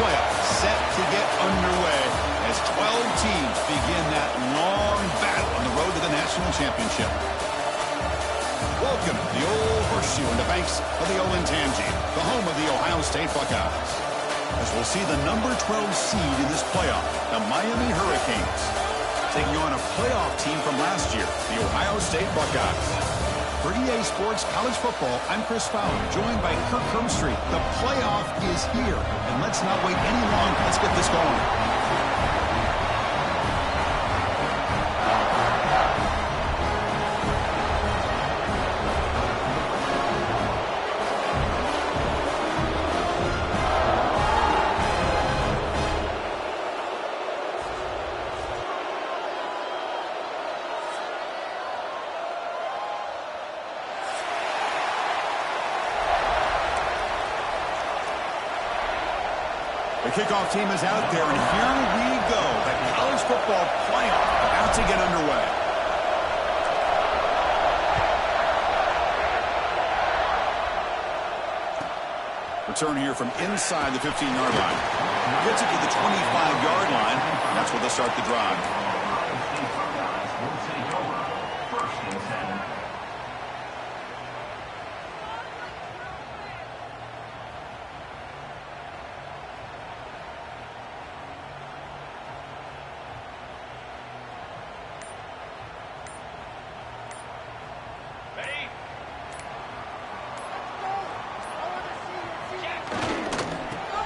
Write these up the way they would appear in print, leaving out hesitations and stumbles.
playoffs set to get underway as 12 teams begin that long battle on the road to the national championship. Welcome to the Old Horseshoe in the banks of the Olentangy, the home of the Ohio State Buckeyes. As we'll see the number 12 seed in this playoff, the Miami Hurricanes, taking on a playoff team from last year, the Ohio State Buckeyes. For EA Sports College Football, I'm Chris Fowler, joined by Kirk Herbstreit. The playoff is here, and let's not wait any longer. Let's get this going. The kickoff team is out there, and here we go. The college football playoff about to get underway. Return here from inside the 15-yard line. Gets it to the 25-yard line. That's where they'll start the drive.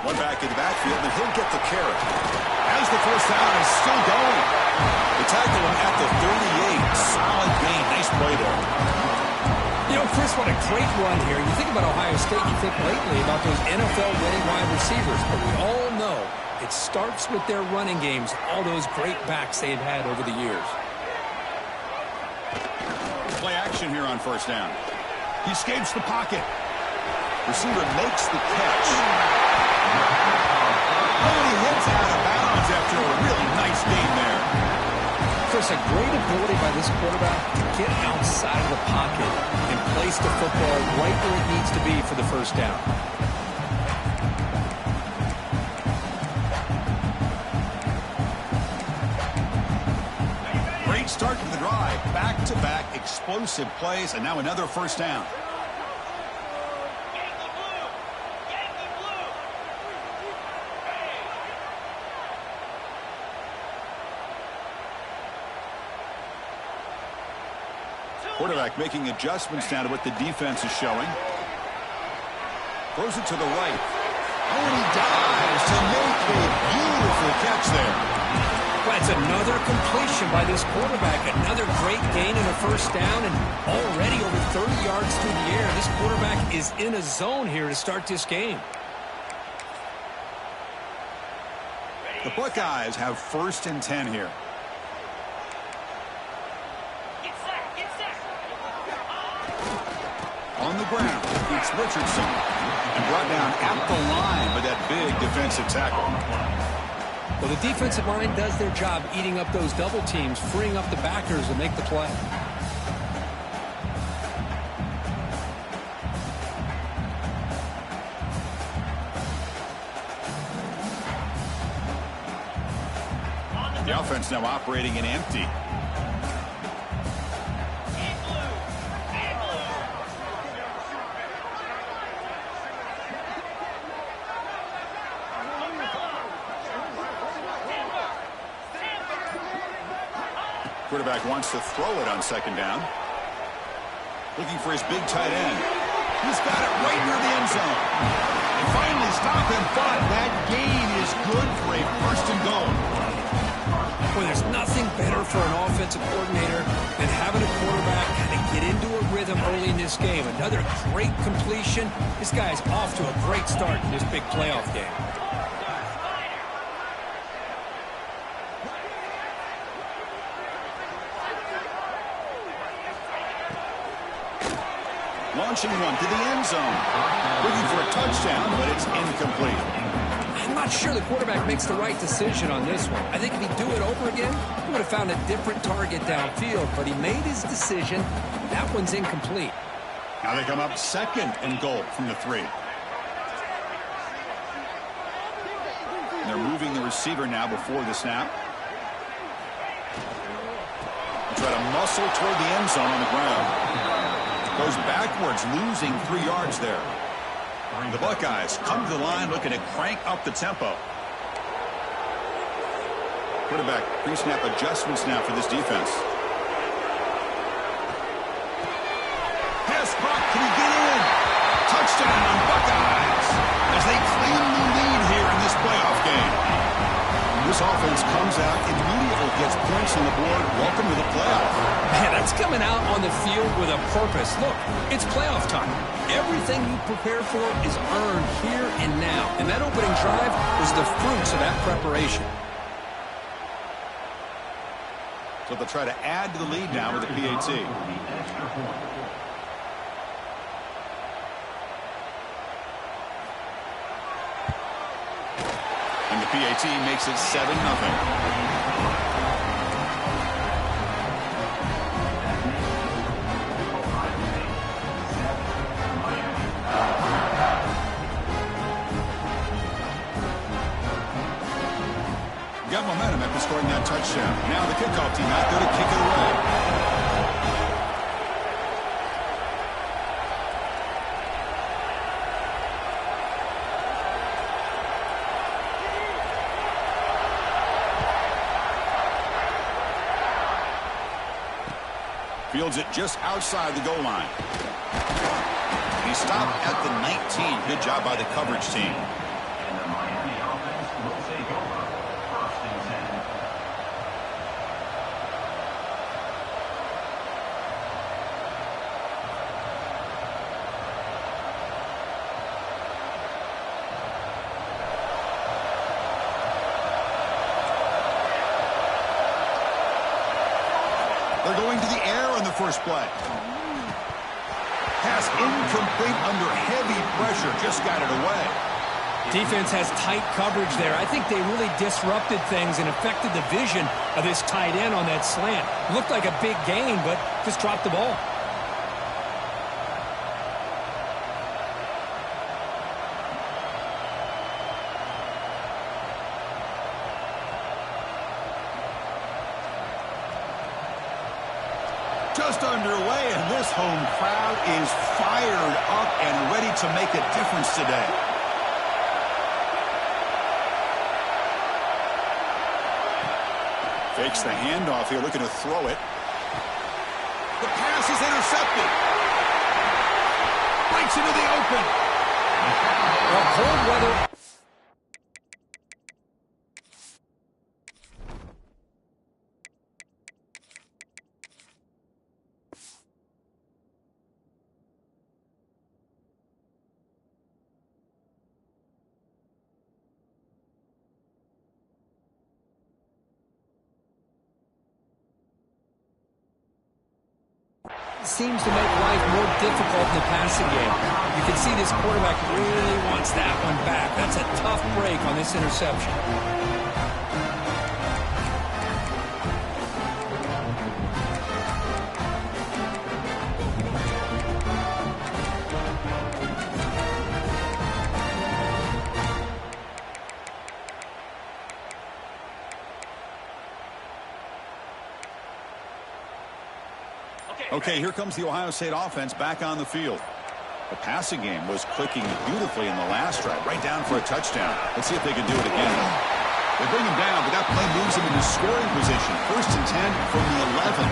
One back in the backfield, and he'll get the carry. As the first down is still going. The tackle him at the 38. Solid gain. Nice play there. You know, Chris, what a great run here. You think about Ohio State, you think lately about those NFL-winning wide receivers, but we all know it starts with their running games, all those great backs they've had over the years. Play action here on first down. He escapes the pocket. Receiver makes the catch. He hits out of bounds after a really nice game there. Chris, a great ability by this quarterback to get outside of the pocket and place the football right where it needs to be for the first down. Great start to the drive. Back-to-back explosive plays, and now another first down. Quarterback making adjustments now to what the defense is showing. Throws it to the right. Oh, and he dives to make a beautiful catch there. Well, that's another completion by this quarterback. Another great gain in a first down, and already over 30 yards through the air. This quarterback is in a zone here to start this game. The Buckeyes have first and 10 here. On the ground, it's Richardson. And brought down at the line by that big defensive tackle. Well, the defensive line does their job eating up those double teams, freeing up the backers to make the play. The offense now operating in empty. Quarterback wants to throw it on second down. Looking for his big tight end. He's got it right near the end zone. They finally stop him, but that gain is good for a first and goal. Well, there's nothing better for an offensive coordinator than having a quarterback kind of get into a rhythm early in this game. Another great completion. This guy's off to a great start in this big playoff game. Launching one to the end zone. Looking for a touchdown, but it's incomplete. I'm not sure the quarterback makes the right decision on this one. I think if he'd do it over again, he would have found a different target downfield, but he made his decision. That one's incomplete. Now they come up second and goal from the 3. receiver now before the snap. Try to muscle toward the end zone on the ground. Goes backwards, losing 3 yards there. The Buckeyes come to the line looking to crank up the tempo. Quarterback pre-snap adjustments now for this defense. Pass clock, can he get in? Touchdown, Buckeyes, as they claim the lead here in this playoff game. This offense comes out, immediately gets points on the board. Welcome to the playoff. Man, that's coming out on the field with a purpose. Look, it's playoff time. Everything you prepare for is earned here and now. And that opening drive was the fruits of that preparation. So they'll try to add to the lead now with the PAT. And the PAT makes it 7-0. Got momentum after scoring that touchdown. Now the kickoff team out there to kick it away. Fields it just outside the goal line. He stopped at the 19. Good job by the coverage team. And the Miami offense will take over. 1st and 10. They're going to the air on the first play. Pass incomplete under heavy pressure. Just got it away. Defense has tight coverage there. I think they really disrupted things and affected the vision of this tight end on that slant. Looked like a big gain, but just dropped the ball. Just underway, and this home crowd is fired up and ready to make a difference today. Fakes the handoff here, looking to throw it. The pass is intercepted. Breaks into the open. Well, cold weather. Seems to make life more difficult in the passing game. You can see this quarterback really wants that one back. That's a tough break on this interception. Okay, here comes the Ohio State offense back on the field. The passing game was clicking beautifully in the last drive, right down for a touchdown. Let's see if they can do it again. They bring him down, but that play moves him into scoring position. 1st and 10 from the 11.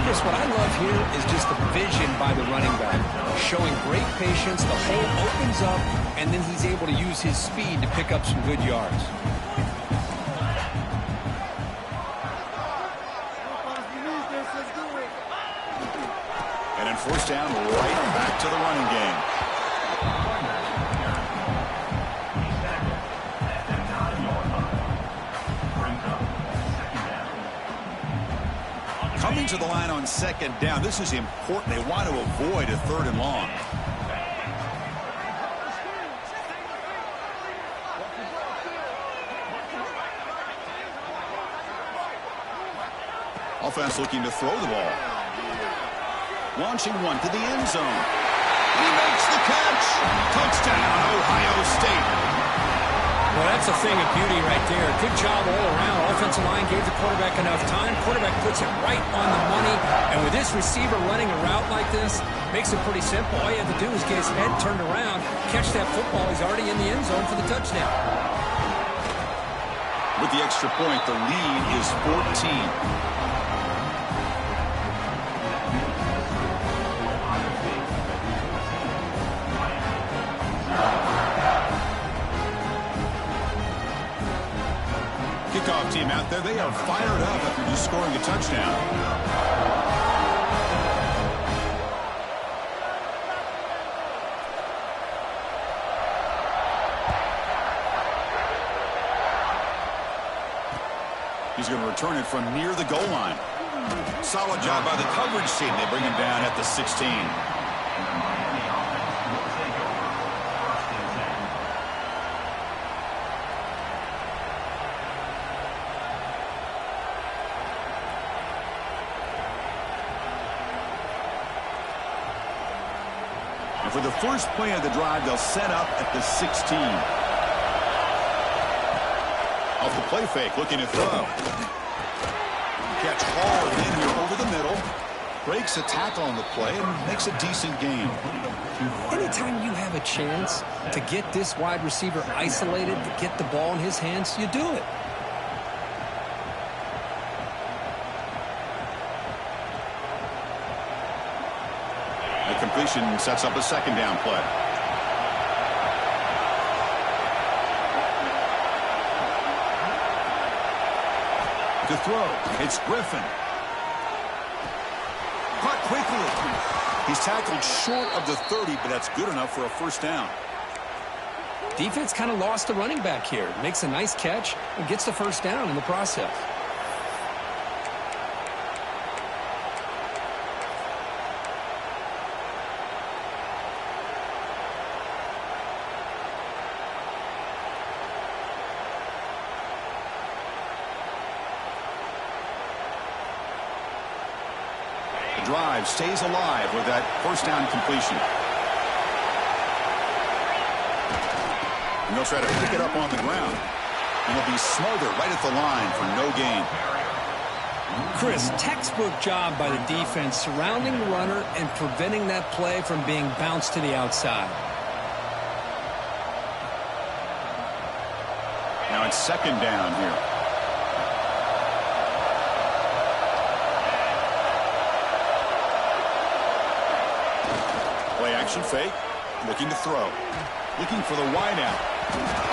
Chris, what I love here is just the vision by the running back. Showing great patience, the hole opens up, and then he's able to use his speed to pick up some good yards. And then 1st down, right back to the running game. Coming to the line on 2nd down. This is important. They want to avoid a 3rd and long. Offense looking to throw the ball. Launching one to the end zone. He makes the catch. Touchdown, Ohio State. Well, that's That's a thing of beauty right there. Good job all around. Offensive line gave the quarterback enough time. Quarterback puts it right on the money. And with this receiver running a route like this, makes it pretty simple. All you have to do is get his head turned around, catch that football. He's already in the end zone for the touchdown. With the extra point, the lead is 14. Kickoff team out there, they are fired up after just scoring a touchdown. He's going to return it from near the goal line. Solid job by the coverage team. They bring him down at the 16. And for the first play of the drive, they'll set up at the 16. Off the play fake, looking to throw. Catch hard in here over the middle. Breaks a tackle on the play and makes a decent gain. Anytime you have a chance to get this wide receiver isolated, to get the ball in his hands, you do it. The completion sets up a second down play. To throw, it's Griffin. Caught quickly. He's tackled short of the 30, but that's good enough for a first down. Defense kind of lost the running back here. Makes a nice catch and gets the first down in the process. Drive stays alive with that first down completion. And they'll try to pick it up on the ground. And it'll be Smother right at the line for no gain. Chris, textbook job by the defense surrounding the runner and preventing that play from being bounced to the outside. Now it's second down here. Action fake, looking to throw, looking for the wideout.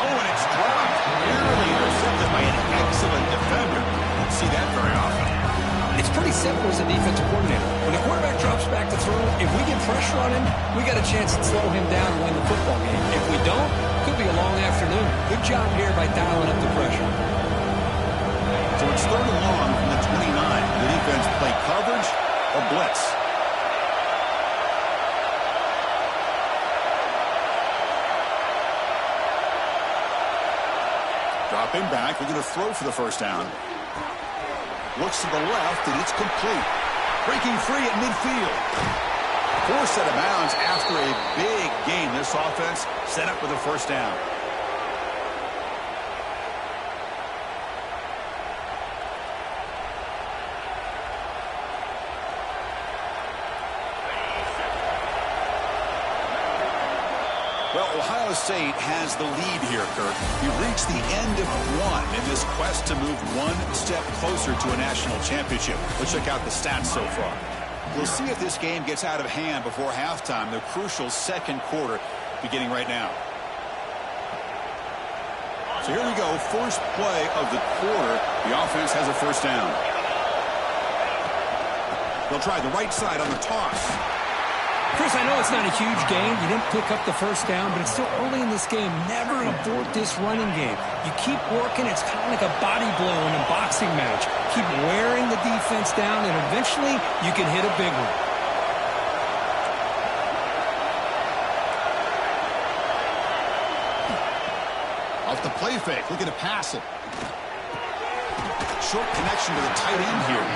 Oh, and it's dropped, barely intercepted by an excellent defender. Don't see that very often. It's pretty simple as a defensive coordinator. When the quarterback drops back to throw, if we get pressure on him, we got a chance to slow him down and win the football game. If we don't, could be a long afternoon. Good job here by dialing up the pressure. So it's third and long from the 29. The defense play coverage or blitz. Dropping back, we're going to throw for the first down. Looks to the left, and it's complete. Breaking free at midfield. Forced out of bounds after a big game. This offense set up with a first down. Well, Ohio State has the lead here, Kurt. We've reached the end of one in this quest to move one step closer to a national championship. Let's check out the stats so far. We'll see if this game gets out of hand before halftime, the crucial second quarter beginning right now. So here we go, first play of the quarter. The offense has a first down. They'll try the right side on the toss. Chris, I know it's not a huge game. You didn't pick up the first down, but it's still early in this game. Never abort this running game. You keep working. It's kind of like a body blow in a boxing match. Keep wearing the defense down, and eventually you can hit a big one. Off the play fake, looking to pass it. Short connection to the tight end here.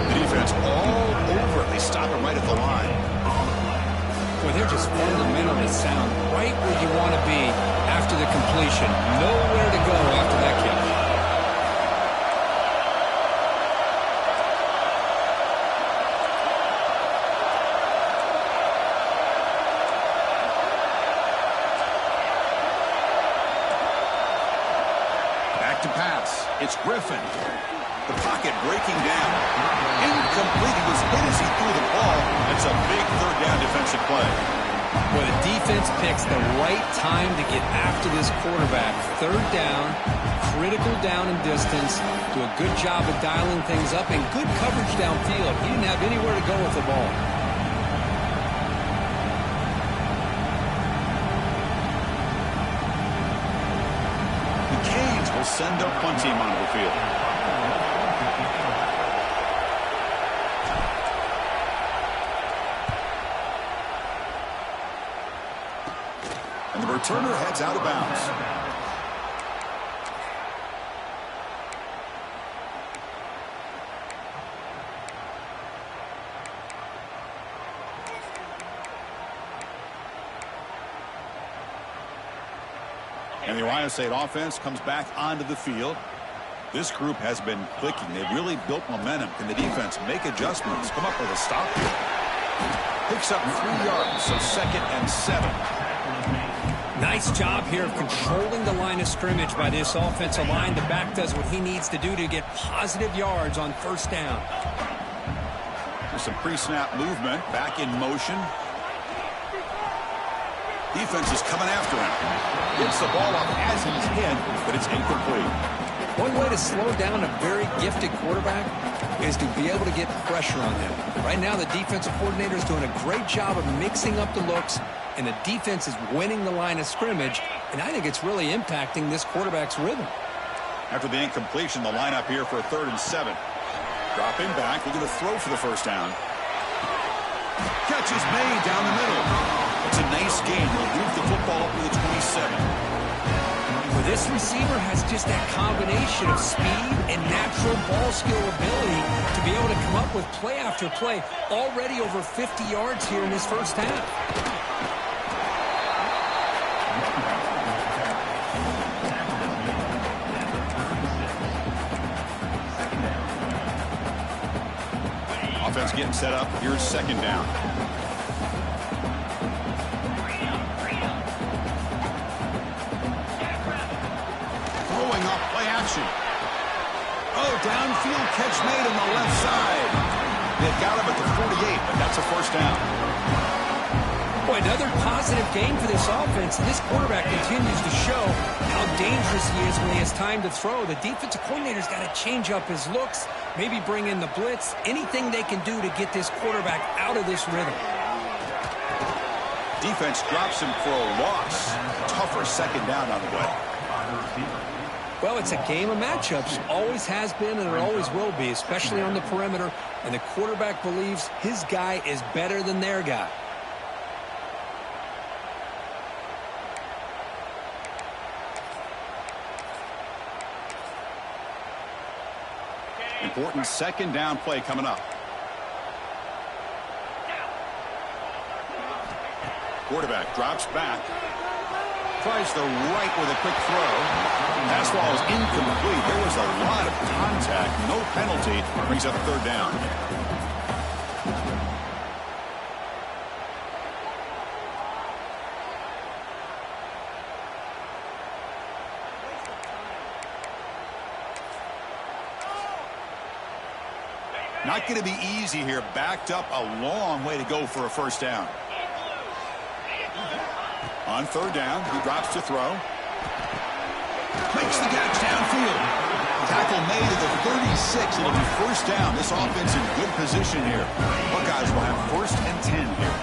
The defense all over it. They stop it right at the line. Well, they're just fundamentally sound, right where you want to be after the completion. Nowhere to go back to pass. It's Griffin. The pocket breaking down. Incomplete. He was hit as he threw the ball. That's a big third down defensive play. Well, the defense picks the right time to get after this quarterback. Third down, critical down and distance. Do a good job of dialing things up and good coverage downfield. He didn't have anywhere to go with the ball. The Canes will send their punt team onto the field. And the returner heads out of bounds. And the Ohio State offense comes back onto the field. This group has been clicking. They've really built momentum. Can the defense make adjustments? Come up with a stop here. Picks up 3 yards, so 2nd and 7. Nice job here of controlling the line of scrimmage by this offensive line. The back does what he needs to do to get positive yards on first down. There's some pre-snap movement. Back in motion. Defense is coming after him. Gets the ball up as he's hit, but it's incomplete. One way to slow down a very gifted quarterback is to be able to get pressure on him. Right now, the defensive coordinator is doing a great job of mixing up the looks, and the defense is winning the line of scrimmage, and I think it's really impacting this quarterback's rhythm. After the incompletion, the lineup here for a 3rd and 7. Dropping back, looking to throw for the first down. Catch is made down the middle. It's a nice game. He'll move the football up to the 27. Well, this receiver has just that combination of speed and natural ball skill ability to be able to come up with play after play. Already over 50 yards here in this first half. Offense getting set up. Here's 2nd down. Throwing off play action. Oh, downfield catch made on the left side. They got him at the 48, but that's a first down. Boy, another positive game for this offense. This quarterback continues to show how dangerous he is when he has time to throw. The defensive coordinator's got to change up his looks, maybe bring in the blitz, anything they can do to get this quarterback out of this rhythm. Defense drops him for a loss. Tougher 2nd down on the way. Well, it's a game of matchups. Always has been and it always will be, especially on the perimeter. And the quarterback believes his guy is better than their guy. Important 2nd down play coming up. Quarterback drops back. Tries the right with a quick throw. Pass ball is incomplete. There was a lot of contact. No penalty. Brings up 3rd down. Not going to be easy here. Backed up a long way to go for a first down. On 3rd down, he drops to throw. Makes the catch downfield. Tackle made at the 36. It'll be first down. This offense in good position here. Buckeyes will have 1st and 10 here.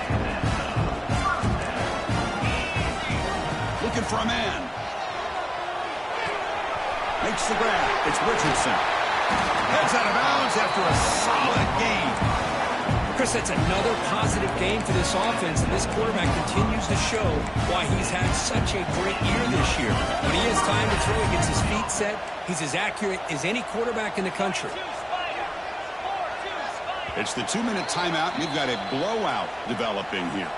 Looking for a man. Makes the grab. It's Richardson. Heads out of bounds after a solid game. Chris, that's another positive game for this offense, and this quarterback continues to show why he's had such a great year this year. When he has time to throw, he gets his feet set. He's as accurate as any quarterback in the country. It's the 2-minute timeout. We've got a blowout developing here.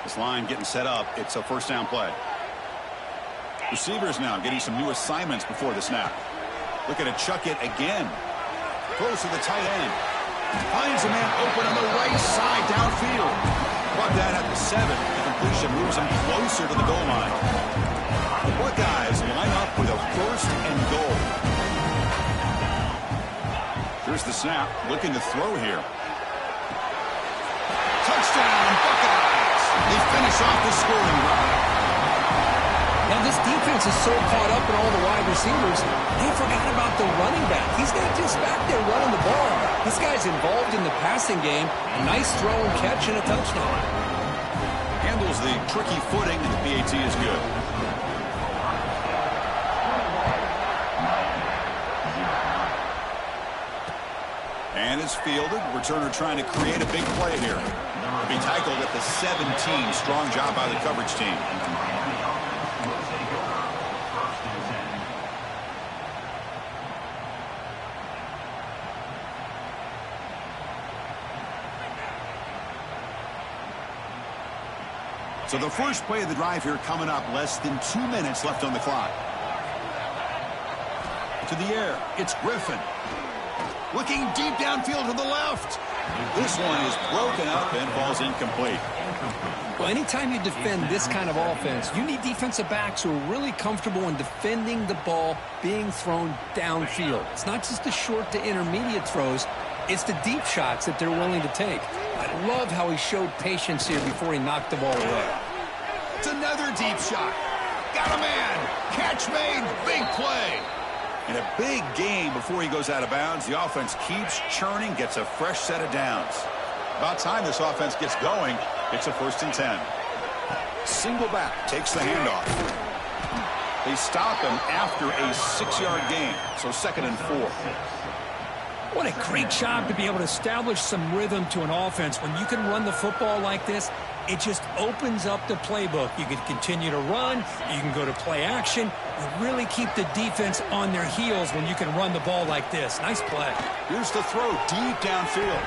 This line getting set up. It's a first down play. Receivers now getting some new assignments before the snap. Looking to chuck it again. Throws to the tight end. Finds a man open on the right side downfield. Brought that at the 7. The completion moves him closer to the goal line. The Buckeyes line up with a 1st and goal. Here's the snap. Looking to throw here. Touchdown, Buckeyes! They finish off the scoring drive. Now, this defense is so caught up in all the wide receivers, they forgot about the running back. He's not just back there running the ball. This guy's involved in the passing game. A nice throw and catch and a touchdown. Handles the tricky footing, and the PAT is good. And it's fielded. Returner trying to create a big play here. He'll be tackled at the 17. Strong job by the coverage team. So the first play of the drive here coming up. Less than 2 minutes left on the clock. To the air. It's Griffin. Looking deep downfield to the left. This one is broken up and falls incomplete. Well, anytime you defend this kind of offense, you need defensive backs who are really comfortable in defending the ball being thrown downfield. It's not just the short to intermediate throws. It's the deep shots that they're willing to take. I love how he showed patience here before he knocked the ball away. It's another deep shot. Got a man. Catch made. Big play. In a big game before he goes out of bounds, the offense keeps churning, gets a fresh set of downs. About time this offense gets going. It's a 1st and 10. Single back takes the handoff. They stop him after a 6-yard gain, so 2nd and 4. What a great job to be able to establish some rhythm to an offense. When you can run the football like this, it just opens up the playbook. You can continue to run. You can go to play action. You really keep the defense on their heels when you can run the ball like this. Nice play. Here's the throw deep downfield.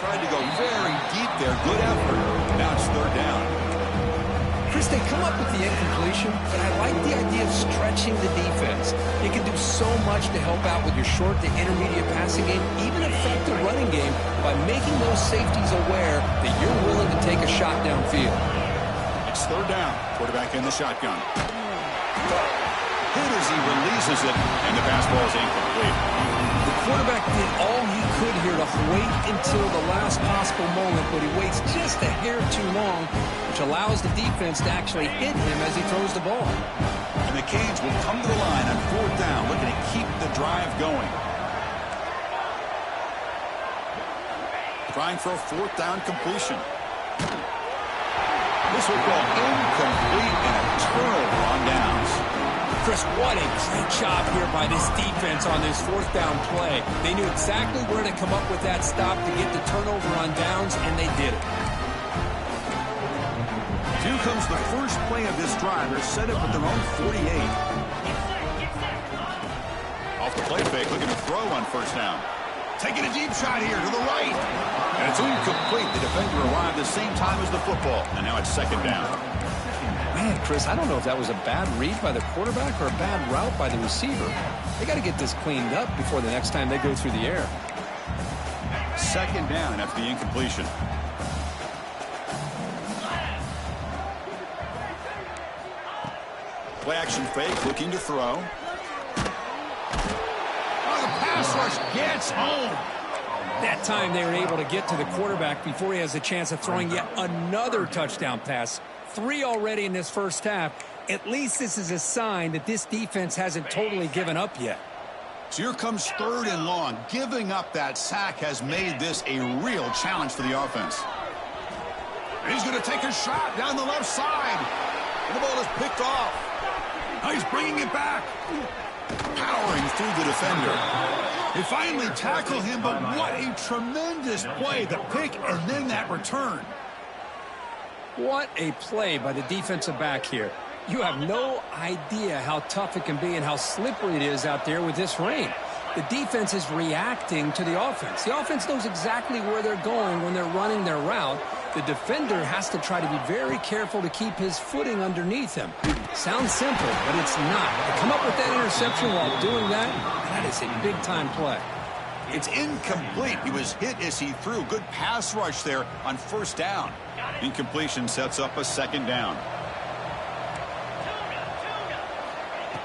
Tried to go very deep there. Good effort. Now it's 3rd down. Chris, they come up with the incompletion, but I like the idea of stretching the defense. You can do so much to help out with your short to intermediate passing game, even affect the running game by making those safeties aware that you're willing to take a shot downfield. It's 3rd down. Quarterback in the shotgun. Hit as he releases it, and the pass ball is incomplete. The quarterback did all he could here to wait until the last possible moment, but he waits just a hair too long, which allows the defense to actually hit him as he throws the ball. And the Canes will come to the line on 4th down, looking to keep the drive going. Trying for a 4th down completion. This will go incomplete and a turnover on downs. Chris, what a great job here by this defense on this 4th down play. They knew exactly where to come up with that stop to get the turnover on downs, and they did it. Here comes the first play of this drive. They're set up at their own 48. Off the play fake, looking to throw on 1st down. Taking a deep shot here to the right. And it's incomplete. The defender arrived the same time as the football. And now it's 2nd down. Man, Chris, I don't know if that was a bad read by the quarterback or a bad route by the receiver. They got to get this cleaned up before the next time they go through the air. 2nd down after the incompletion. Play action fake, looking to throw. Oh, the pass rush gets home. That time they were able to get to the quarterback before he has a chance of throwing yet another touchdown pass. 3 already in this first half. At least this is a sign that this defense hasn't totally given up yet. So here comes 3rd and long. Giving up that sack has made this a real challenge for the offense. He's going to take a shot down the left side. And the ball is picked off. Now he's bringing it back. Powering through the defender. They finally tackle him, but what a tremendous play. The pick and then that return. What a play by the defensive back here. You have no idea how tough it can be and how slippery it is out there with this rain. The defense is reacting to the offense. The offense knows exactly where they're going when they're running their route. The defender has to try to be very careful to keep his footing underneath him. Sounds simple, but it's not. To come up with that interception while doing that, that is a big-time play. It's incomplete. He was hit as he threw. Good pass rush there on first down. Incompletion sets up a second down.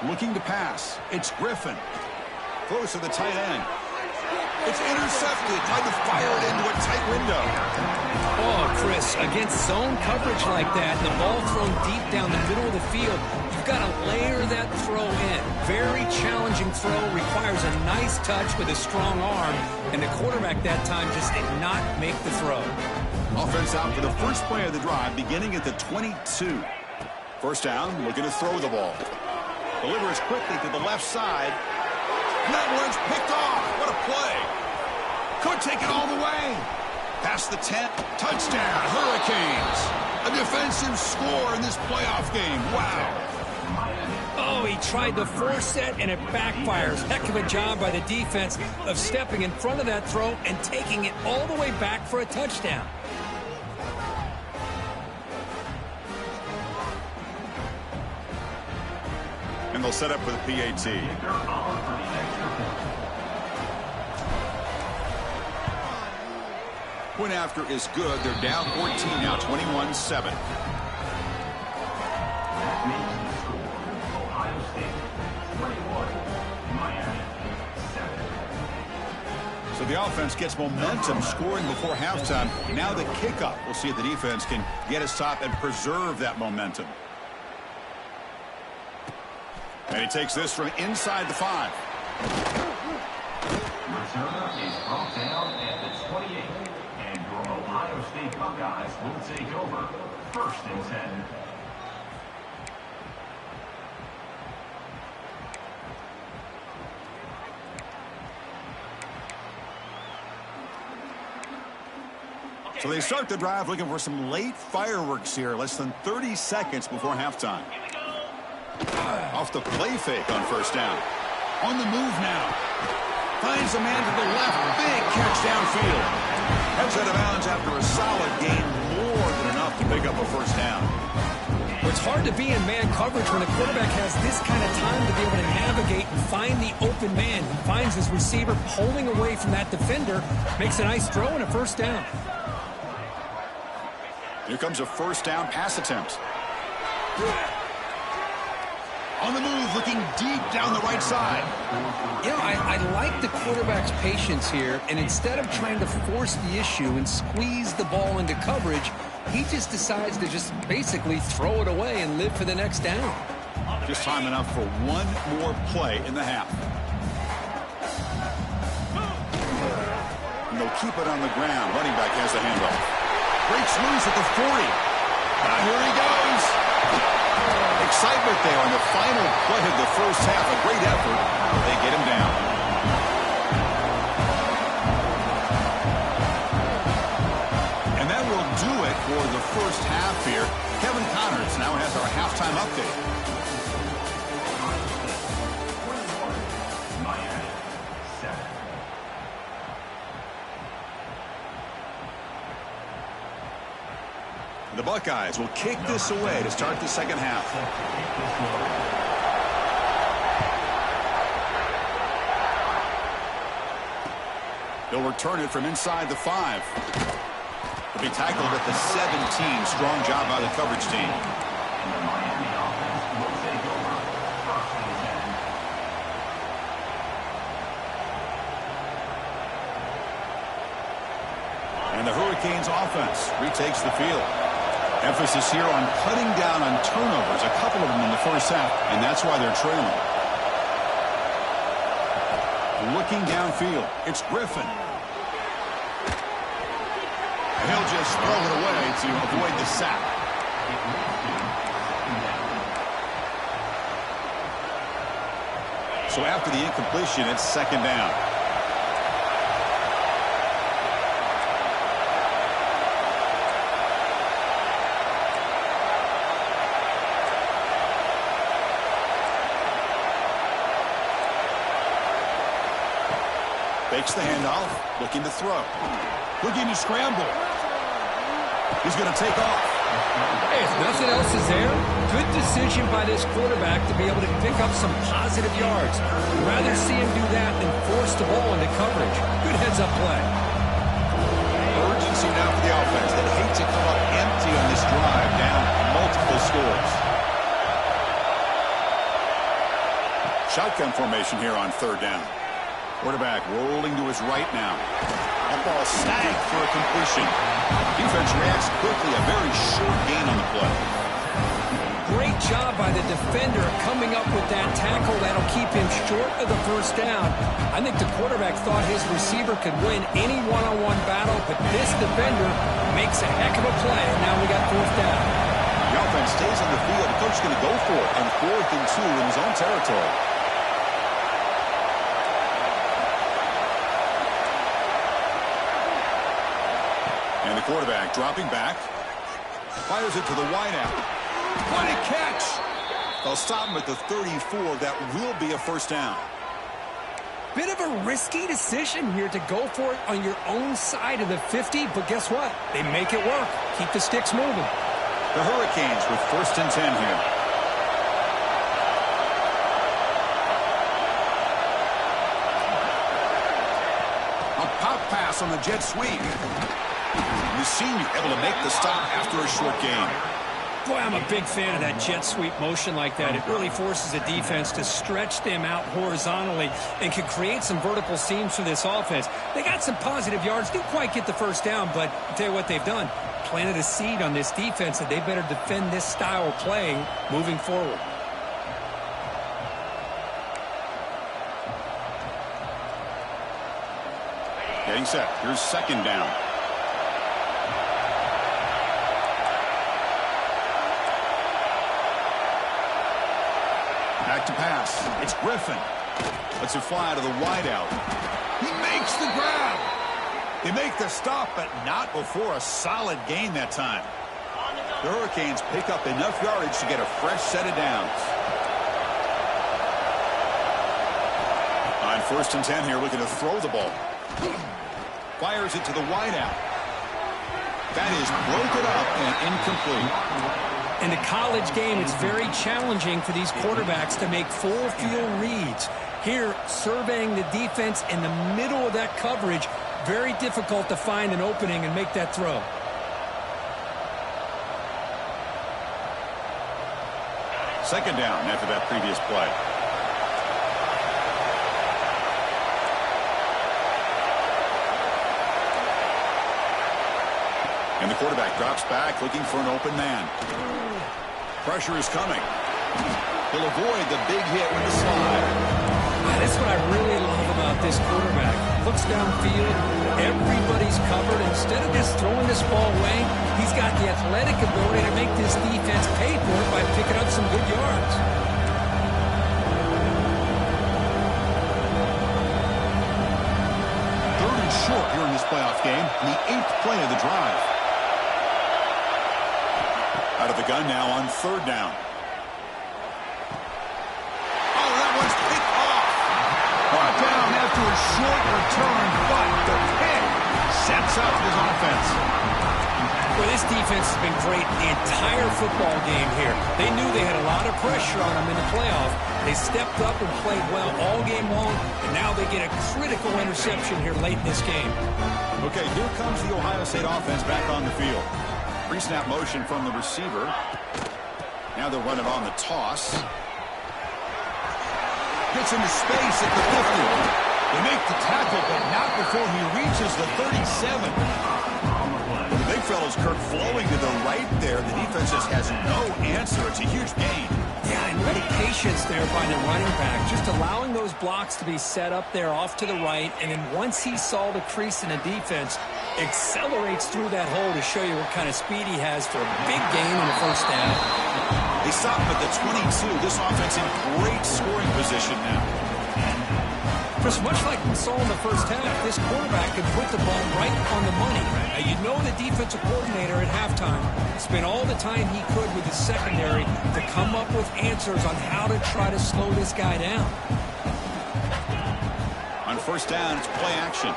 Looking to pass. It's Griffin. Throws to the tight end. It's intercepted. Tried to fire it into a tight window. Oh, Chris, against zone coverage like that, and the ball thrown deep down the middle of the field, you've got to layer that throw in. Very challenging throw, requires a nice touch with a strong arm, and the quarterback that time just did not make the throw. Offense out for the first play of the drive, beginning at the 22. First down, looking to throw the ball. Delivers quickly to the left side. And that one's picked off. What a play. Could take it all the way. Past the 10. Touchdown, Hurricanes. A defensive score in this playoff game. Wow. Oh, he tried to force it, and it backfires. Heck of a job by the defense of stepping in front of that throw and taking it all the way back for a touchdown. And they'll set up for the PAT. Point after is good. They're down 14 now, 21-7. That makes the score Ohio State 21, Miami 7. So the offense gets momentum scoring before halftime. Now the kickoff. We'll see if the defense can get his top and preserve that momentum. And he takes this from inside the 5. Returner is brought down at the 28. And your Ohio State Buckeyes will take over 1st and 10. So they start the drive looking for some late fireworks here. Less than 30 seconds before halftime. Off the play fake on first down. On the move now. Finds a man to the left. Big catch downfield. Heads out of bounds after a solid gain. More than enough to pick up a first down. Well, it's hard to be in man coverage when the quarterback has this kind of time to be able to navigate and find the open man. He finds his receiver pulling away from that defender. Makes a nice throw and a first down. Here comes a first down pass attempt. On the move, looking deep down the right side. You know, I like the quarterback's patience here, and instead of trying to force the issue and squeeze the ball into coverage, he just decides to just basically throw it away and live for the next down. Just time enough for one more play in the half. And they'll keep it on the ground. Running back has the handoff. Breaks loose at the 40. Here he goes. Excitement there on the final play of the first half. A great effort. They get him down. And that will do it for the first half here. Kevin Connors now has our halftime update. The Buckeyes will kick this away to start the second half. They'll return it from inside the 5. He'll be tackled at the 17. Strong job by the coverage team. And the Miami offense will take over 1st and 10. And the Hurricanes offense retakes the field. Emphasis here on cutting down on turnovers, a couple of them in the first half, and that's why they're trailing. Looking downfield, it's Griffin. He'll just throw it away to avoid the sack. So after the incompletion, it's second down. Fakes the handoff, looking to throw. Looking to scramble. He's going to take off. Hey, if nothing else is there, good decision by this quarterback to be able to pick up some positive yards. Rather see him do that than force the ball into coverage. Good heads-up play. Urgency now for the offense. They'd hate to come up empty on this drive, down multiple scores. Shotgun formation here on third down. Quarterback rolling to his right now. That ball snagged for a completion. Defense reacts quickly. A very short gain on the play. Great job by the defender coming up with that tackle that'll keep him short of the first down. I think the quarterback thought his receiver could win any one-on-one battle, but this defender makes a heck of a play, and now we got fourth down. The offense stays on the field. The coach is going to go for it on 4th and 2 in his own territory. And the quarterback dropping back. Fires it to the wideout. What a catch! They'll stop him at the 34. That will be a first down. Bit of a risky decision here to go for it on your own side of the 50, but guess what? They make it work. Keep the sticks moving. The Hurricanes with 1st and 10 here. A pop pass on the jet sweep. The senior able to make the stop after a short gain. Boy, I'm a big fan of that jet sweep motion like that. It really forces a defense to stretch them out horizontally and can create some vertical seams for this offense. They got some positive yards. Didn't quite get the first down, but I'll tell you what they've done. Planted a seed on this defense that they better defend this style of playing moving forward. Getting set. Here's 2nd down. Back to pass. It's Griffin. Lets it fly to the wideout. He makes the grab. They make the stop, but not before a solid gain that time. The Hurricanes pick up enough yardage to get a fresh set of downs. On 1st and 10 here, looking to throw the ball. Fires it to the wideout. That is broken up and incomplete. In the college game, it's very challenging for these quarterbacks to make full field reads. Here, surveying the defense in the middle of that coverage, very difficult to find an opening and make that throw. Second down after that previous play. And the quarterback drops back, looking for an open man. Pressure is coming. He'll avoid the big hit with the slide. That's what I really love about this quarterback. Looks downfield, everybody's covered. Instead of just throwing this ball away, he's got the athletic ability to make this defense pay for it by picking up some good yards. Third and short here in this playoff game, the 8th play of the drive. Out of the gun now on 3rd down. Oh, that one's picked off. Brought down after a short return, but the pick sets up his offense. Well, this defense has been great the entire football game here. They knew they had a lot of pressure on them in the playoff. They stepped up and played well all game long, and now they get a critical interception here late in this game. Okay, here comes the Ohio State offense back on the field. Pre-snap motion from the receiver. Now they'll run it on the toss. Gets into space at the 50. They make the tackle, but not before he reaches the 37. The big fellow's Kirk flowing to the right there. The defense just has no answer. It's a huge gain. Yeah, and what a patience there by the running back. Just allowing those blocks to be set up there off to the right, and then once he saw the crease in the defense, accelerates through that hole to show you what kind of speed he has for a big gain in the first down. They stop him at the 22. This offense in great scoring position now. Chris, much like we saw in the first half, this quarterback can put the ball right on the money. Now, you know the defensive coordinator at halftime spent all the time he could with his secondary to come up with answers on how to try to slow this guy down. On 1st down, it's play action.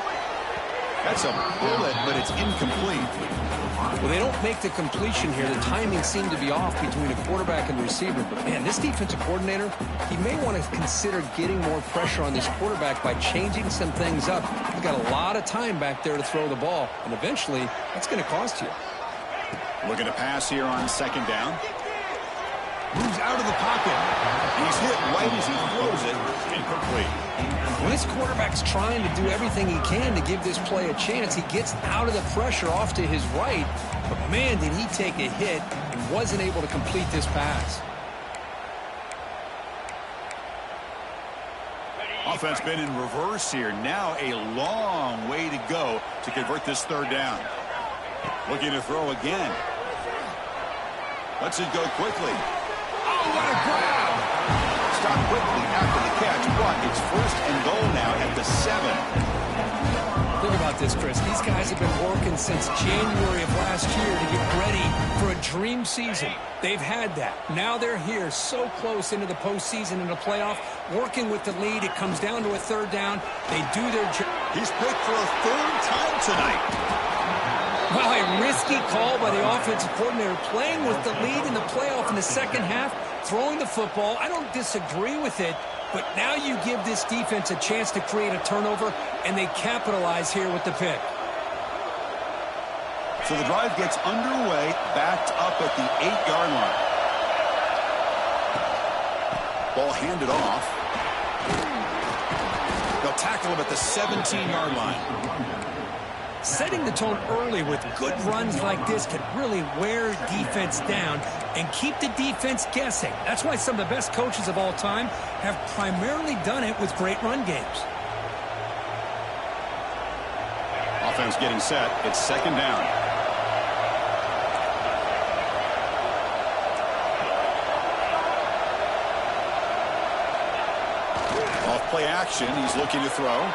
That's a bullet, but it's incomplete. Well, they don't make the completion here. The timing seemed to be off between the quarterback and the receiver. But, man, this defensive coordinator, he may want to consider getting more pressure on this quarterback by changing some things up. He's got a lot of time back there to throw the ball, and eventually that's going to cost you. Looking to pass here on second down. Moves out of the pocket. He's hit right as he throws it. Incomplete. When this quarterback's trying to do everything he can to give this play a chance, he gets out of the pressure off to his right. But, man, did he take a hit and wasn't able to complete this pass. Offense been in reverse here. Now a long way to go to convert this third down. Looking to throw again. Lets it go quickly. Oh, what a grab! Stop quickly after the catch, but it's first and goal now at the 7. Think about this, Chris. These guys have been working since January of last year to get ready for a dream season. They've had that. Now they're here so close into the postseason and the playoff, working with the lead. It comes down to a third down. They do their job. He's picked for a third time tonight. Well, a risky call by the offensive coordinator, playing with the lead in the playoff in the second half, throwing the football. I don't disagree with it, but now you give this defense a chance to create a turnover, and they capitalize here with the pick. So the drive gets underway, backed up at the 8-yard line. Ball handed off. They'll tackle him at the 17-yard line. Setting the tone early with good runs like this can really wear defense down and keep the defense guessing. That's why some of the best coaches of all time have primarily done it with great run games. Offense getting set. It's second down. Off play action. He's looking to throw.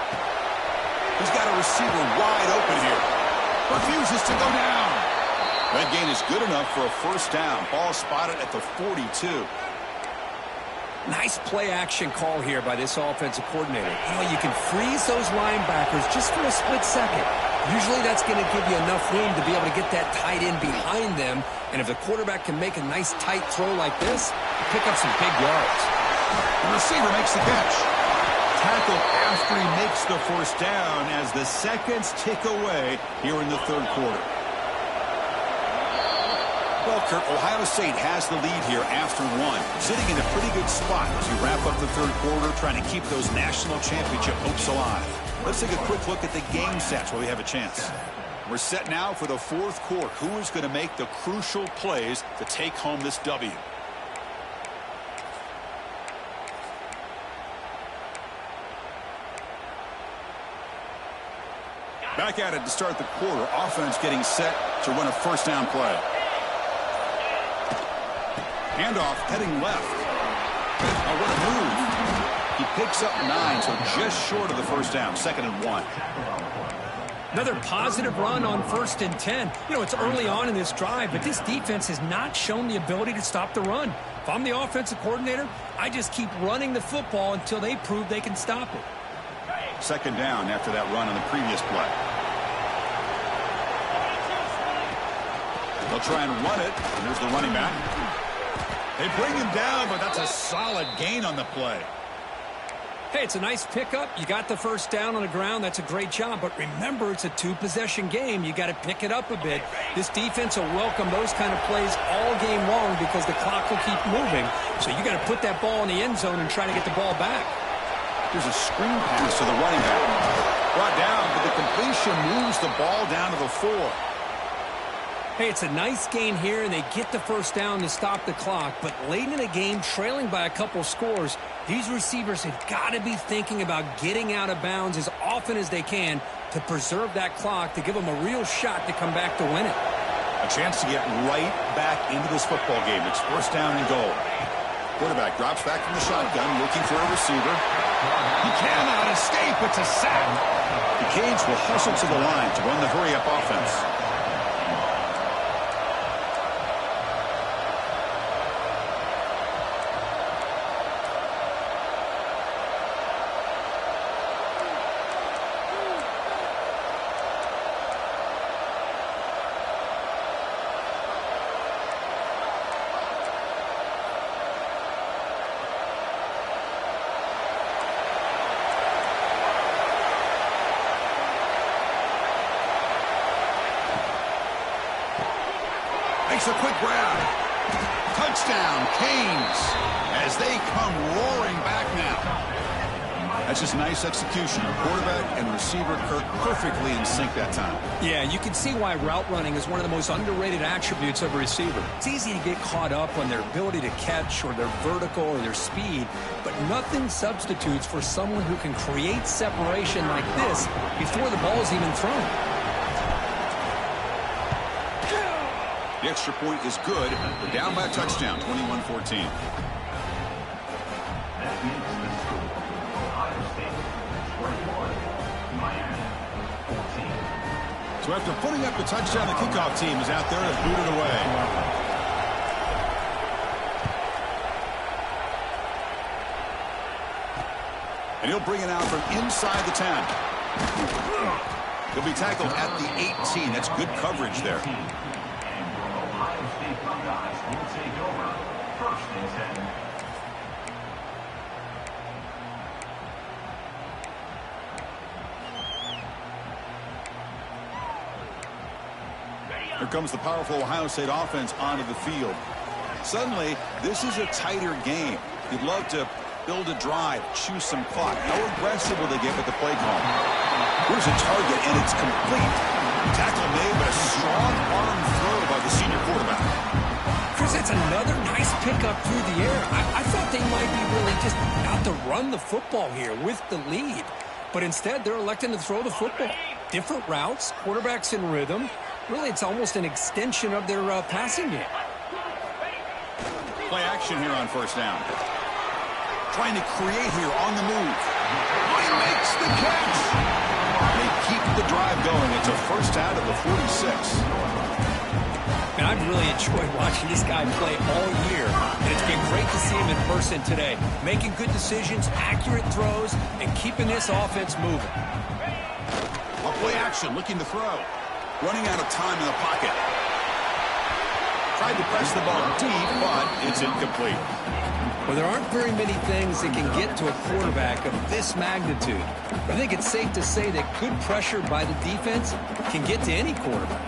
He's got a receiver wide open here. Refuses to go down. That gain is good enough for a first down. Ball spotted at the 42. Nice play action call here by this offensive coordinator. You know, you can freeze those linebackers just for a split second. Usually that's going to give you enough room to be able to get that tight end behind them. And if the quarterback can make a nice tight throw like this, pick up some big yards. The receiver makes the catch. Tackle after he makes the first down as the seconds tick away here in the third quarter. Well, Kurt, Ohio State has the lead here after one, sitting in a pretty good spot as you wrap up the third quarter, trying to keep those national championship hopes alive. Let's take a quick look at the game stats while we have a chance. We're set now for the fourth quarter. Who is going to make the crucial plays to take home this W? Back at it to start the quarter. Offense getting set to run a first down play. Handoff heading left. Oh, what a move. He picks up 9, so just short of the first down. 2nd and 1. Another positive run on 1st and 10. You know, it's early on in this drive, but this defense has not shown the ability to stop the run. If I'm the offensive coordinator, I just keep running the football until they prove they can stop it. 2nd down after that run on the previous play. They'll try and run it. And there's the running back. They bring him down, but that's a solid gain on the play. Hey, it's a nice pickup. You got the first down on the ground. That's a great job. But remember, it's a two-possession game. You got to pick it up a bit. This defense will welcome those kind of plays all game long because the clock will keep moving. So you got to put that ball in the end zone and try to get the ball back. There's a screen pass to the running back. Brought down, but the completion moves the ball down to the 4. Hey, it's a nice gain here, and they get the first down to stop the clock. But late in the game, trailing by a couple scores, these receivers have got to be thinking about getting out of bounds as often as they can to preserve that clock, to give them a real shot to come back to win it. A chance to get right back into this football game. It's first down and goal. Quarterback drops back from the shotgun, looking for a receiver. He cannot escape. It's a sack. The Canes will hustle to the line to run the hurry-up offense. a quick grab. Touchdown, Canes, as they come roaring back now. That's just nice execution. Quarterback and receiver Kirk perfectly in sync that time. Yeah, you can see why route running is one of the most underrated attributes of a receiver. It's easy to get caught up on their ability to catch or their vertical or their speed, but nothing substitutes for someone who can create separation like this before the ball is even thrown. The extra point is good. They're down by a touchdown, 21-14. That makes the score. Ohio State 21, Miami 14. So after putting up the touchdown, the kickoff team is out there to boot it away. And he'll bring it out from inside the 10. He'll be tackled at the 18. That's good coverage there. Ohio State Buckeyes will take over. First and 10. Here comes the powerful Ohio State offense onto the field. Suddenly, this is a tighter game. You'd love to build a drive, choose some clock. How aggressive will they get with the play call? Here's a target, and it's complete. Tackle made, but a strong arm throw by the senior quarterback. Chris, it's another nice pickup through the air. I thought they might be really just out to run the football here with the lead. But instead, they're electing to throw the football. Different routes, quarterbacks in rhythm. Really, it's almost an extension of their passing game. Play action here on first down. Trying to create here on the move. He makes the catch. They keep the drive going. It's a first out of the 46. And I've really enjoyed watching this guy play all year. And it's been great to see him in person today. Making good decisions, accurate throws, and keeping this offense moving. A play action, looking to throw. Running out of time in the pocket. Tried to press the ball deep, but it's incomplete. Well, there aren't very many things that can get to a quarterback of this magnitude. I think it's safe to say that good pressure by the defense can get to any quarterback.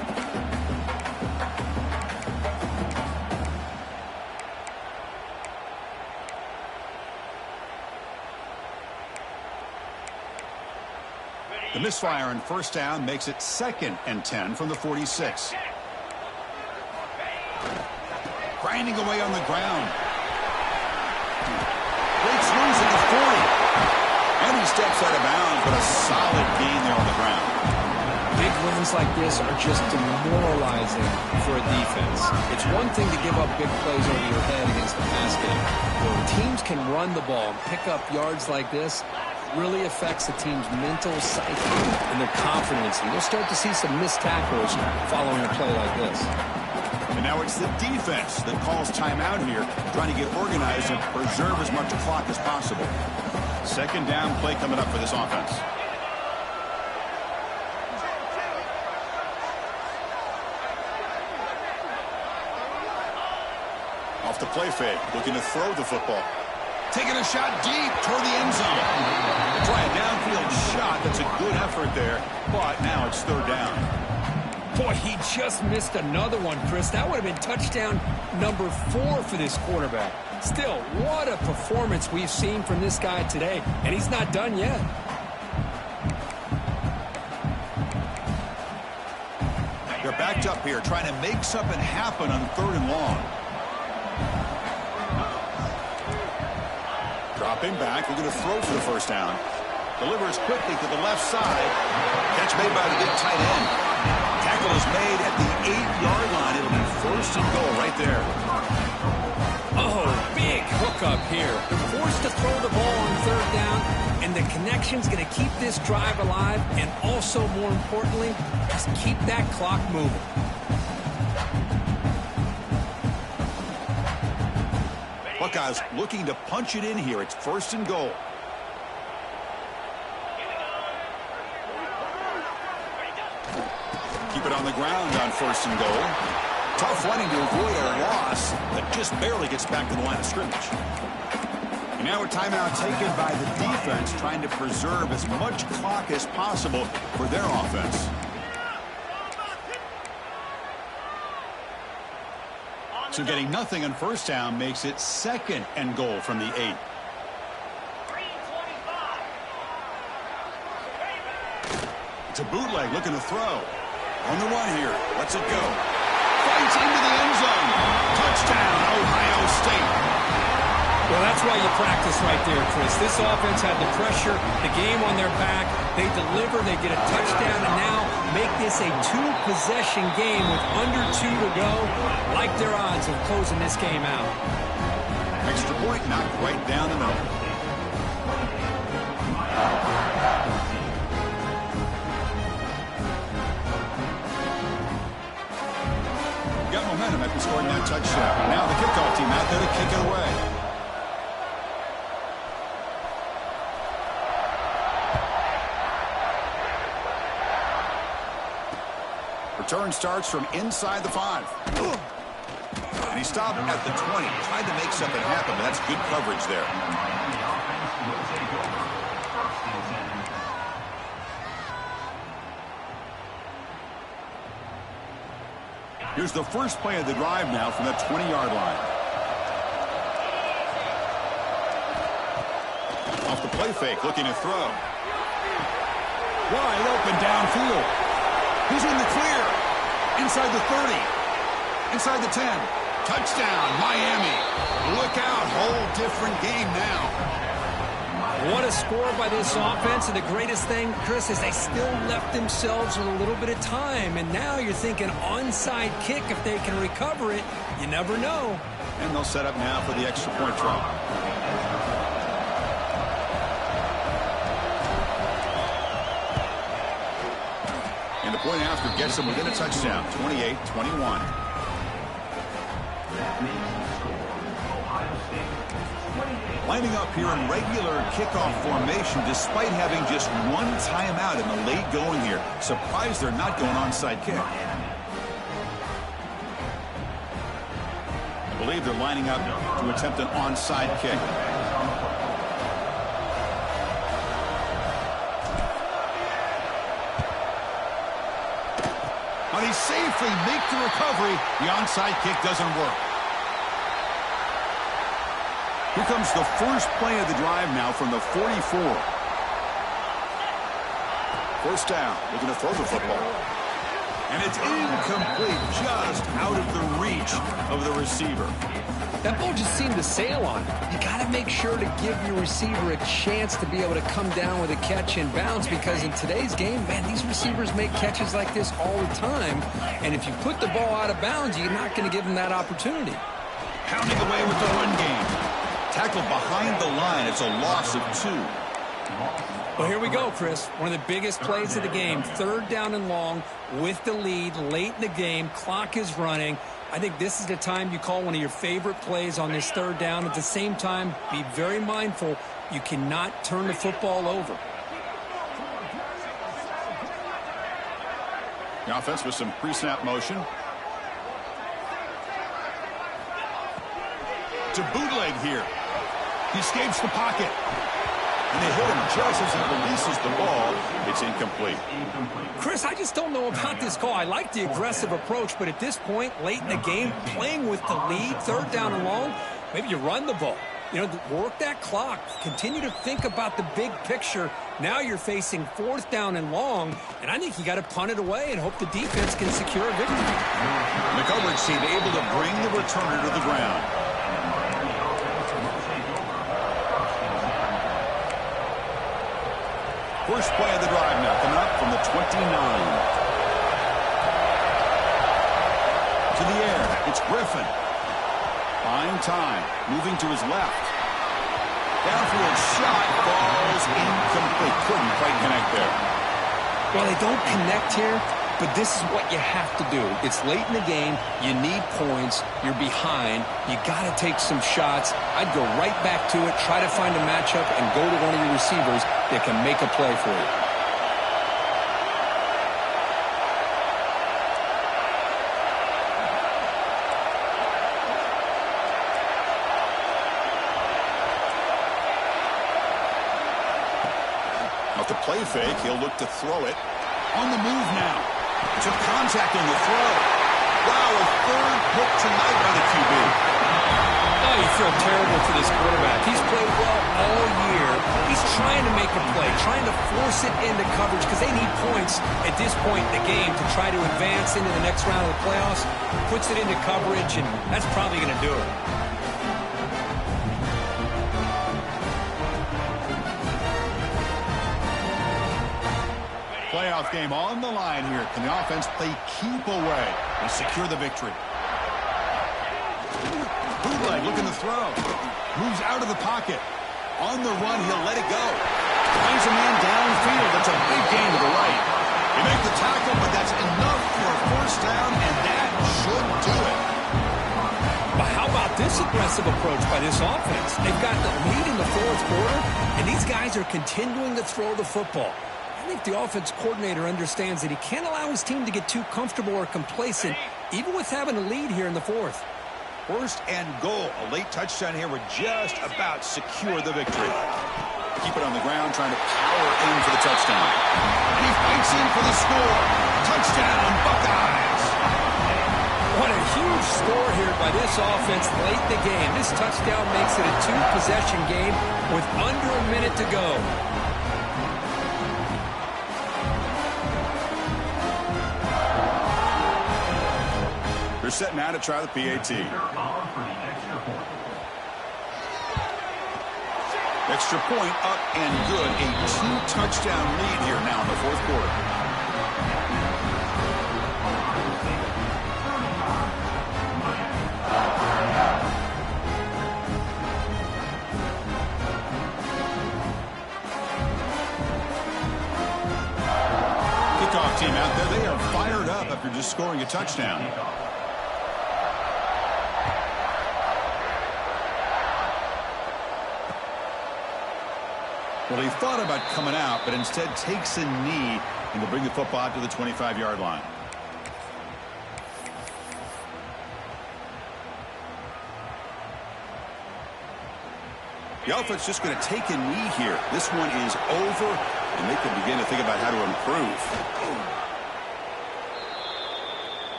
The misfire on first down makes it 2nd and 10 from the 46. Grinding away on the ground. Breaks loose at the 40. And he steps out of bounds, but a solid gain there on the ground. Big runs like this are just demoralizing for a defense. It's one thing to give up big plays over your head against the pass game. But when teams can run the ball and pick up yards like this, really affects the team's mental psyche and their confidence. And you'll start to see some missed tackles following a play like this. And now it's the defense that calls timeout here, trying to get organized and preserve as much clock as possible. Second down play coming up for this offense. Off the play fake, looking to throw the football. Taking a shot deep toward the end zone. Try a downfield shot. That's a good effort there, but now it's third down. Boy, he just missed another one, Chris. That would have been touchdown number 4 for this quarterback. Still, what a performance we've seen from this guy today, and he's not done yet. They're backed up here, trying to make something happen on 3rd and long. Dropping back, we're going to throw for the first down. Delivers quickly to the left side. Catch made by the big tight end. Tackle is made at the 8-yard line. It'll be 1st and goal right there. Oh, big hookup here. They're forced to throw the ball on 3rd down, and the connection's going to keep this drive alive, and also, more importantly, just keep that clock moving. Buckeyes looking to punch it in here. It's 1st and goal. Keep it on the ground on 1st and goal. Tough running to avoid a loss that just barely gets back to the line of scrimmage. And now a timeout taken by the defense, trying to preserve as much clock as possible for their offense. So getting nothing on first down makes it 2nd and goal from the 8. It's a bootleg looking to throw. On the run here. Lets it go. Fights into the end zone. Touchdown, Ohio State. Well, that's why you practice right there, Chris. This offense had the pressure, the game on their back. They deliver, they get a touchdown, and now make this a 2-possession game with under 2 to go. Like their odds of closing this game out. Extra point knocked right down the middle. Got momentum after scoring that touchdown. Now the kickoff team out there to kick it away. Return starts from inside the 5. And he stopped at the 20. Tried to make something happen, but that's good coverage there. Here's the first play of the drive now from that 20-yard line. Off the play fake, looking to throw. Wide open downfield. He's in the clear. Inside the 30. Inside the 10. Touchdown, Miami. Look out, whole different game now. What a score by this offense, and the greatest thing, Chris, is they still left themselves with a little bit of time, and now you're thinking onside kick if they can recover it. You never know. And they'll set up now for the extra point try. And the point after gets them within a touchdown, 28-21. Lining up here in regular kickoff formation despite having just one timeout in the late going here. Surprised they're not going onside kick. I believe they're lining up to attempt an onside kick. Now they safely make the recovery. The onside kick doesn't work. Here comes the first play of the drive now from the 44. First down, looking to throw the football. And it's incomplete, just out of the reach of the receiver. That ball just seemed to sail on him. You got to make sure to give your receiver a chance to be able to come down with a catch and bounce, because in today's game, man, these receivers make catches like this all the time. And if you put the ball out of bounds, you're not going to give them that opportunity. Pounding away with the run game. Tackled behind the line. It's a loss of 2. Well, here we go, Chris. One of the biggest plays of the game. 3rd down and long with the lead late in the game. Clock is running. I think this is the time you call one of your favorite plays on this 3rd down. At the same time, be very mindful. You cannot turn the football over. The offense with some pre-snap motion. To bootleg here. He escapes the pocket. And they hit him just as he releases the ball. It's incomplete. Chris, I just don't know about this call. I like the aggressive approach, but at this point, late in the game, playing with the lead, 3rd down and long, maybe you run the ball. You know, work that clock. Continue to think about the big picture. Now you're facing 4th down and long, and I think you got to punt it away and hope the defense can secure a victory. The coverage team able to bring the returner to the ground. First play of the drive now, coming up from the 29. To the air, it's Griffin. Buying time, moving to his left. Downfield shot, falls incomplete. Couldn't quite connect there. Well, they don't connect here, but this is what you have to do. It's late in the game. You need points. You're behind. You got to take some shots. I'd go right back to it, try to find a matchup, and go to one of your receivers that can make a play for you. Off the play fake, he'll look to throw it. On the move now. Took contact on the throw. Wow, a third pick tonight by the QB. Oh, you feel terrible for this quarterback. He's played well all year. He's trying to make a play, trying to force it into coverage because they need points at this point in the game to try to advance into the next round of the playoffs. Puts it into coverage, and that's probably going to do it. Playoff game on the line here. Can the offense play keep away and secure the victory? Bootleg looking to throw. Moves out of the pocket. On the run, he'll let it go. Finds a man downfield. That's a big gain to the right. He makes the tackle, but that's enough for a first down, and that should do it. But how about this aggressive approach by this offense? They've got the lead in the fourth quarter, and these guys are continuing to throw the football. I think the offense coordinator understands that he can't allow his team to get too comfortable or complacent, even with having a lead here in the fourth. First and goal. A late touchdown here would just about secure the victory. Keep it on the ground, trying to power in for the touchdown. He fights in for the score. Touchdown, Buckeyes. What a huge score here by this offense late in the game. This touchdown makes it a two-possession game with under a minute to go. They're set now to try the PAT. Extra point up and good. A two-touchdown lead here now in the fourth quarter. Kickoff team out there. They are fired up after just scoring a touchdown. Well, he thought about coming out, but instead takes a knee and will bring the football out to the 25-yard line. The offense just going to take a knee here. This one is over, and they can begin to think about how to improve.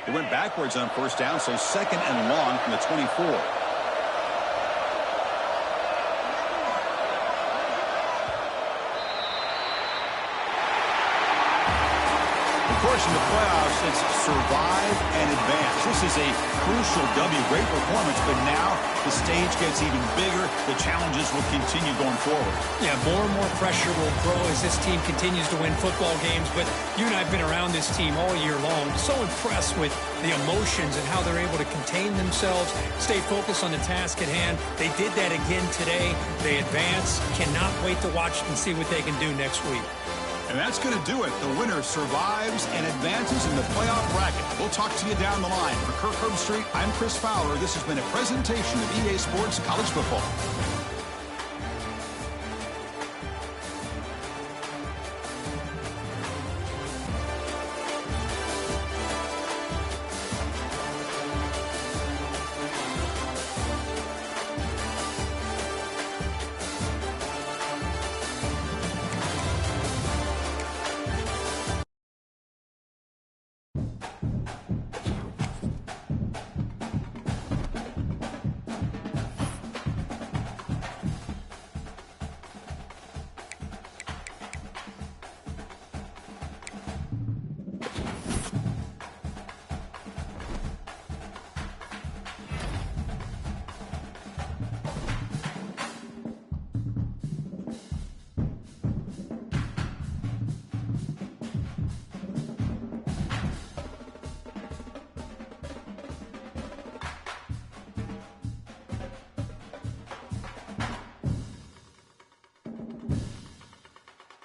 They went backwards on first down, so second and long from the 24. Of course, in the playoffs, it's survive and advance. This is a crucial W. Great performance, but now the stage gets even bigger. The challenges will continue going forward. Yeah, more and more pressure will grow as this team continues to win football games. But you and I have been around this team all year long. So impressed with the emotions and how they're able to contain themselves, stay focused on the task at hand. They did that again today. They advance. Cannot wait to watch and see what they can do next week. And that's going to do it. The winner survives and advances in the playoff bracket. We'll talk to you down the line. For Kirk Herbstreit, I'm Chris Fowler. This has been a presentation of EA Sports College Football.